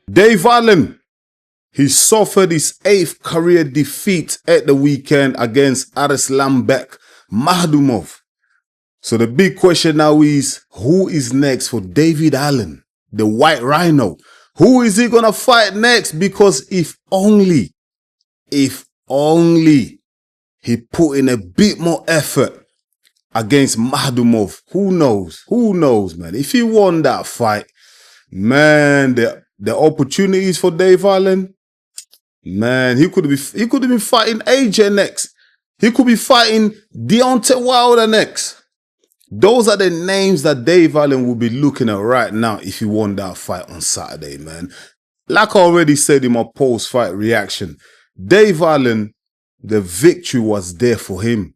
Dave Allen, he suffered his 8th career defeat at the weekend against Arslanbek Makhmudov. So the big question now is, who is next for David Allen, the White Rhino? Who is he going to fight next? Because if only he put in a bit more effort against Makhmudov, who knows, man. If he won that fight, man, the opportunities for Dave Allen, man, he could have been fighting AJ next. He could be fighting Deontay Wilder next. Those are the names that Dave Allen will be looking at right now if he won that fight on Saturday, man. Like I already said in my post-fight reaction, Dave Allen, the victory was there for him.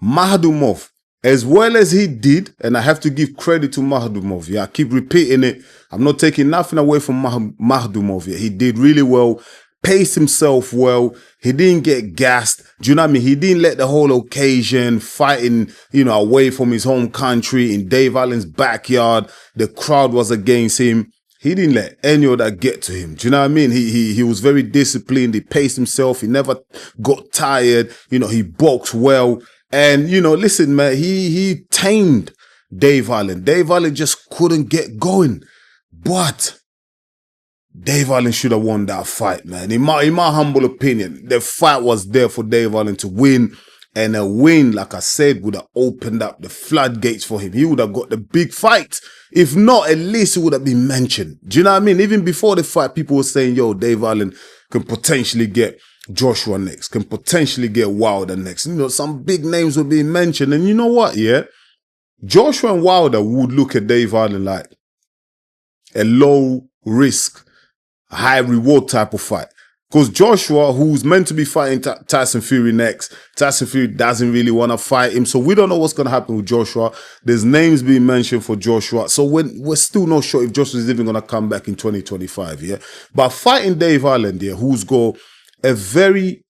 Makhmudov, as well as he did, and I have to give credit to Makhmudov, yeah, I keep repeating it. I'm not taking nothing away from Makhmudov, yeah. He did really well, paced himself well. He didn't get gassed. Do you know what I mean? He didn't let the whole occasion fighting, away from his home country in Dave Allen's backyard. The crowd was against him. He didn't let any of that get to him. Do you know what I mean? He was very disciplined. He paced himself. He never got tired. He boxed well. And, listen, man, he tamed Dave Allen. Dave Allen just couldn't get going. But Dave Allen should have won that fight, man. In my humble opinion, the fight was there for Dave Allen to win. And a win, like I said, would have opened up the floodgates for him. He would have got the big fight. If not, at least it would have been mentioned. Do you know what I mean? Even before the fight, people were saying, yo, Dave Allen can potentially get Joshua next, can potentially get Wilder next. Some big names were being mentioned. And you know what, yeah? Joshua and Wilder would look at Dave Allen like a low risk, high reward type of fight. Because Joshua, who's meant to be fighting Tyson Fury next, Tyson Fury doesn't really want to fight him. So we don't know what's going to happen with Joshua. There's names being mentioned for Joshua. So we're still not sure if Joshua is even going to come back in 2025, yeah? But fighting Dave Allen, yeah, who's got a very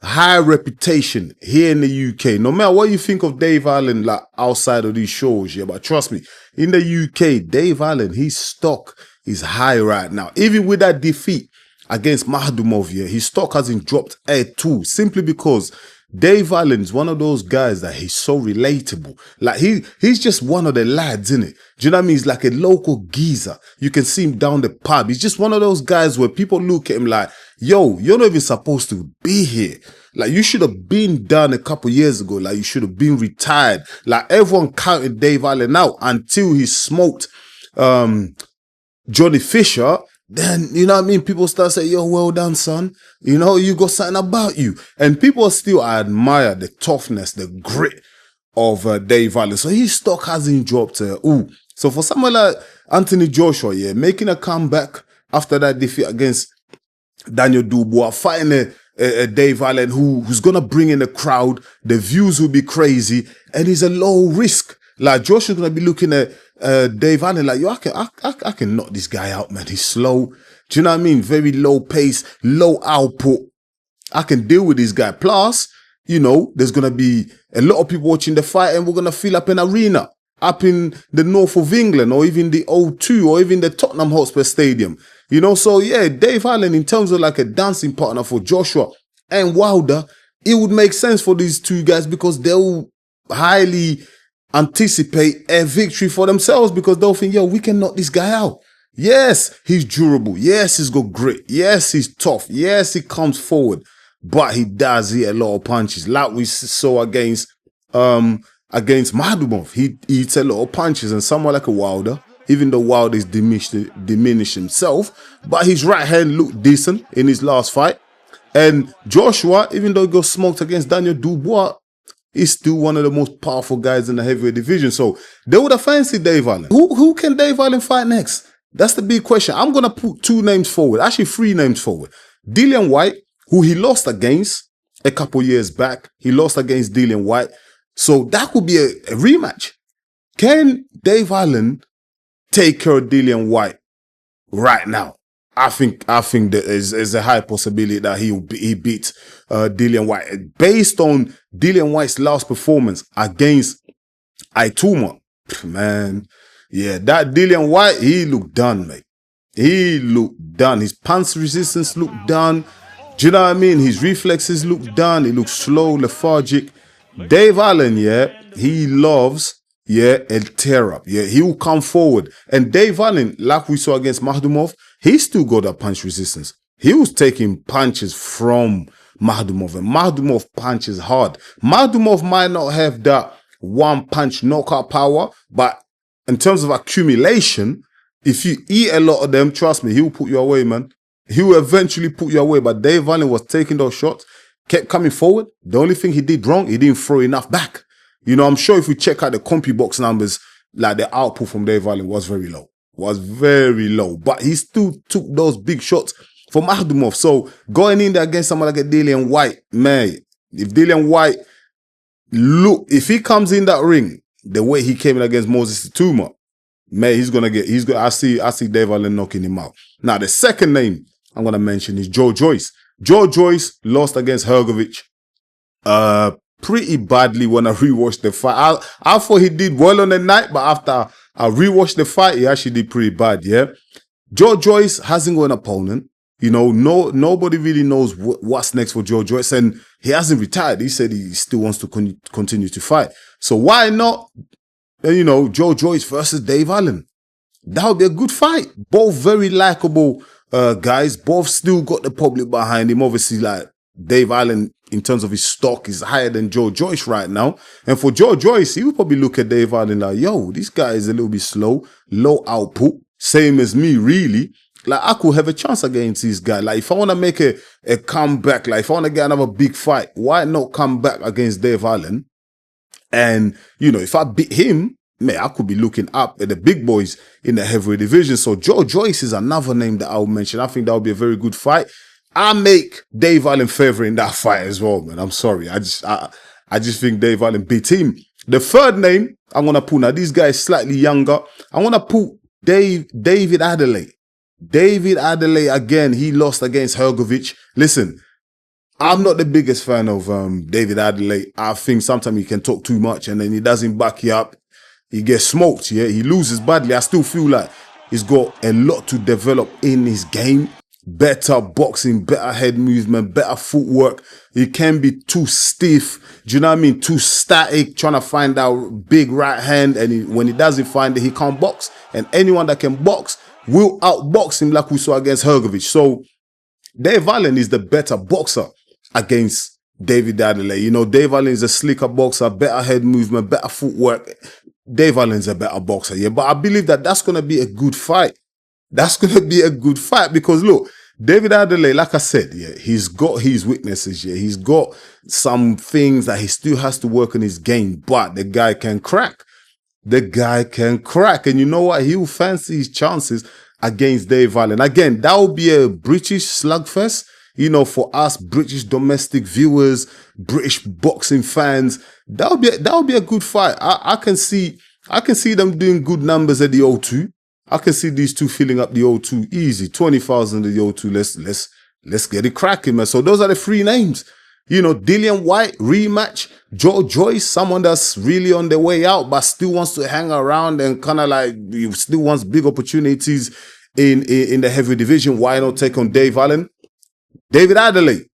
high reputation here in the UK. No matter what you think of Dave Allen, like outside of these shows, yeah, but trust me, in the UK, Dave Allen, his stock is high right now. Even with that defeat against Makhmudov, yeah, his stock hasn't dropped at all, simply because Dave Allen's one of those guys that he's so relatable. Like he's just one of the lads, innit? Do you know what I mean? He's like a local geezer. You can see him down the pub. He's just one of those guys where people look at him like, yo, you're not even supposed to be here. Like, you should have been done a couple years ago. Like, you should have been retired. Like, everyone counted Dave Allen out until he smoked Johnny Fisher. Then, you know what I mean? People start saying, yo, well done, son. You got something about you. And people still admire the toughness, the grit of Dave Allen. So his stock hasn't dropped. So for someone like Anthony Joshua, yeah, making a comeback after that defeat against Daniel Dubois, fighting a Dave Allen who's going to bring in the crowd, the views will be crazy, and he's a low risk. Like, Joshua's going to be looking at Dave Allen like, yo, I can knock this guy out, man. He's slow. Do you know what I mean? Very low pace, low output. I can deal with this guy. Plus, there's going to be a lot of people watching the fight, and we're going to fill up an arena up in the north of England, or even the O2, or even the Tottenham Hotspur Stadium. So yeah, Dave Allen, in terms of like a dancing partner for Joshua and Wilder, it would make sense for these two guys, because they'll highly anticipate a victory for themselves, because they'll think, yo, we can knock this guy out. Yes, he's durable. Yes, he's got grit. Yes, he's tough. Yes, he comes forward, but he does hit a lot of punches, like we saw against Makhmudov. He eats a lot of punches, and someone like a Wilder, even though Wilder is diminished himself, but his right hand looked decent in his last fight. And Joshua, even though he got smoked against Daniel Dubois, is still one of the most powerful guys in the heavyweight division. So they would have fancied Dave Allen. Who can Dave Allen fight next? That's the big question. I'm going to put 2 names forward, actually 3 names forward. Dillian Whyte, who he lost against a couple years back. He lost against Dillian Whyte. So that could be a rematch. Can Dave Allen take care of Dillian Whyte right now? I think there's a high possibility that he beats Dillian Whyte. Based on Dillian Whyte's last performance against Aituma, man, yeah, that Dillian Whyte, he looked done, mate. He looked done. His punch resistance looked done. Do you know what I mean? His reflexes look done. He looks slow, lethargic. Dave Allen, yeah, he loves, yeah, a tear up. Yeah, he will come forward. And Dave Allen, like we saw against Makhmudov, he still got that punch resistance. He was taking punches from Makhmudov, and Makhmudov punches hard. Makhmudov might not have that one punch knockout power, but in terms of accumulation, if you eat a lot of them, trust me, he'll put you away, man. He will eventually put you away. But Dave Allen was taking those shots, kept coming forward. The only thing he did wrong, he didn't throw enough back. You know, I'm sure if we check out the CompuBox numbers, like the output from Dave Allen was very low. Was very low. But he still took those big shots from Makhmudov. So going in there against someone like a Dillian White, man, if Dillian White, look, if he comes in that ring, the way he came in against Moses Tuma, man, I see Dave Allen knocking him out. Now, the second name I'm going to mention is Joe Joyce. Joe Joyce lost against Hrgovic pretty badly when I rewatched the fight. I thought he did well on the night, but after I rewatched the fight, he actually did pretty bad, yeah? Joe Joyce hasn't got an opponent. You know, nobody really knows what's next for Joe Joyce, and he hasn't retired. He said he still wants to continue to fight. So why not, you know, Joe Joyce versus Dave Allen? That would be a good fight. Both very likable guys. Both still got the public behind him. Obviously, like, Dave Allen, in terms of his stock, is higher than Joe Joyce right now. And for Joe Joyce, he would probably look at Dave Allen like, yo, this guy is a little bit slow, low output, same as me, really. Like, I could have a chance against this guy. Like, if I want to make a comeback, like, if I want to get another big fight, why not come back against Dave Allen? And, you know, if I beat him, man, I could be looking up at the big boys in the heavyweight division. So Joe Joyce is another name that I'll mention. I think that would be a very good fight. I make Dave Allen favoring that fight as well, man. I'm sorry. I just think Dave Allen beat him. The third name I'm going to put, now this guy is slightly younger. I want to put David Adelaide. David Adelaide, again, he lost against Hrgovic. Listen, I'm not the biggest fan of David Adelaide. I think sometimes he can talk too much and then he doesn't back you up. He gets smoked, yeah. He loses badly. I still feel like he's got a lot to develop in his game. Better boxing, better head movement, better footwork. He can be too stiff. Do you know what I mean? Too static, trying to find that big right hand. And when he doesn't find it, he can't box. And anyone that can box will outbox him like we saw against Hrgovic. So Dave Allen is the better boxer against David Adelaide. You know, Dave Allen is a slicker boxer, better head movement, better footwork. Dave Allen's a better boxer, yeah. But I believe that that's going to be a good fight. That's going to be a good fight because, look, David Adelaide, like I said, yeah, he's got his weaknesses, yeah. He's got some things that he still has to work on his game, but the guy can crack. The guy can crack. And you know what? He'll fancy his chances against Dave Allen. Again, that will be a British slugfest. You know, for us British domestic viewers, British boxing fans, that'll be a good fight. I can see them doing good numbers at the O2. I can see these two filling up the O2 easy. 20,000 at the O2. Let's get it cracking, man. So those are the three names. You know, Dillian White rematch, Joe Joyce, someone that's really on the way out but still wants to hang around and kind of like still wants big opportunities in the heavy division. Why not take on Dave Allen? David Adelaide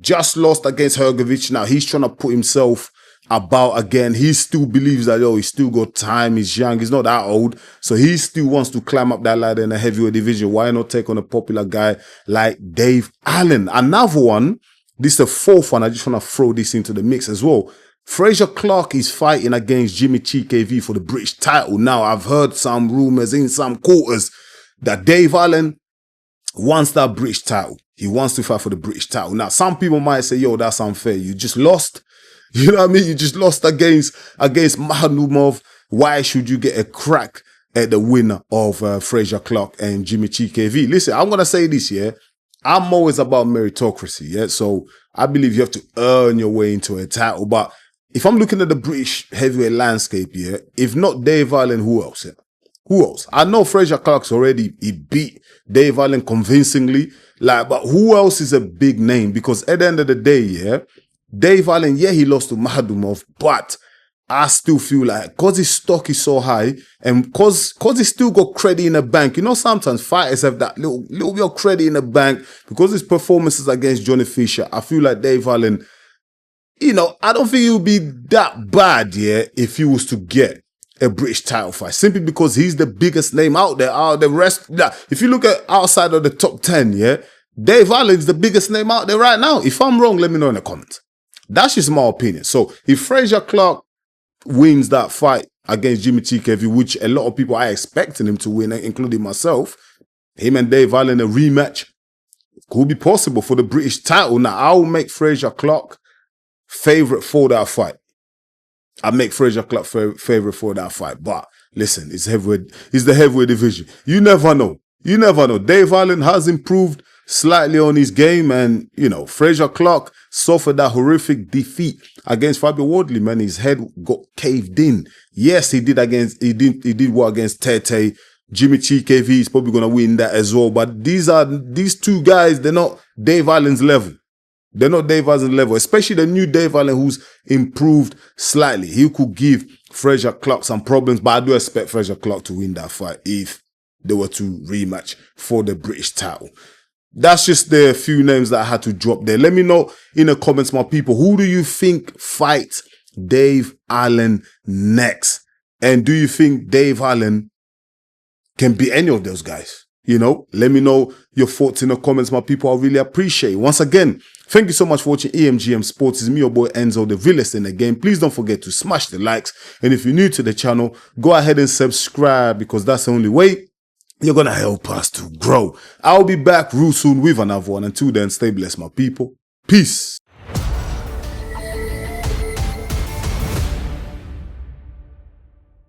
just lost against Hrgovic. Now he's trying to put himself about again. He still believes that, he's still got time. He's young. He's not that old. So he still wants to climb up that ladder in the heavyweight division. Why not take on a popular guy like Dave Allen? Another one, this is the fourth one. I just want to throw this into the mix as well. Fraser Clark is fighting against Jimmy KV for the British title. Now, I've heard some rumors in some quarters that Dave Allen wants that British title. He wants to fight for the British title. Now, some people might say, that's unfair. You just lost. You know what I mean? You just lost against Makhmudov. Why should you get a crack at the winner of Fraser Clark and Jimmy KV? Listen, I'm going to say this, yeah. I'm always about meritocracy, yeah. So I believe you have to earn your way into a title. But if I'm looking at the British heavyweight landscape, yeah, if not Dave Allen, who else? Yeah? Who else? I know Fraser Clark's he beat Dave Allen convincingly. But who else is a big name? Because at the end of the day, yeah, Dave Allen, yeah, he lost to Makhmudov, but I still feel like because his stock is so high and because he's still got credit in the bank. You know, sometimes fighters have that little bit of credit in the bank because his performances against Johnny Fisher. I feel like Dave Allen, you know, I don't think it would be that bad, yeah, if he was to get a British title fight, simply because he's the biggest name out there. The rest, if you look at outside of the top 10, yeah, Dave Allen's the biggest name out there right now. If I'm wrong, let me know in the comments. That's just my opinion. So if Frazier Clark wins that fight against Jimmy TKV, which a lot of people are expecting him to win, including myself, him and Dave Allen, a rematch could be possible for the British title. Now, I will make Frazier Clark favorite for that fight. I make Frazier Clark favorite for that fight. But listen, it's the heavyweight division. You never know. You never know. Dave Allen has improved slightly on his game, and you know, Frazier Clark suffered that horrific defeat against Fabio Wardley, man. His head got caved in. Yes, he did well against Tete. Jimmy TKV is probably gonna win that as well. But these two guys, they're not Dave Allen's level. They're not Dave Allen's level, especially the new Dave Allen who's improved slightly. He could give Frazier Clark some problems, but I do expect Frazier Clark to win that fight if they were to rematch for the British title. That's just the few names that I had to drop there. Let me know in the comments, my people, who do you think fights Dave Allen next? And do you think Dave Allen can beat any of those guys? You know, let me know your thoughts in the comments, my people. I really appreciate it. Once again, thank you so much for watching EMGM Sports. It's me, your boy Enzo, the realest in the game. Please don't forget to smash the likes. And if you're new to the channel, go ahead and subscribe, because that's the only way you're going to help us to grow. I'll be back real soon with another one. Until then, stay blessed, my people. Peace.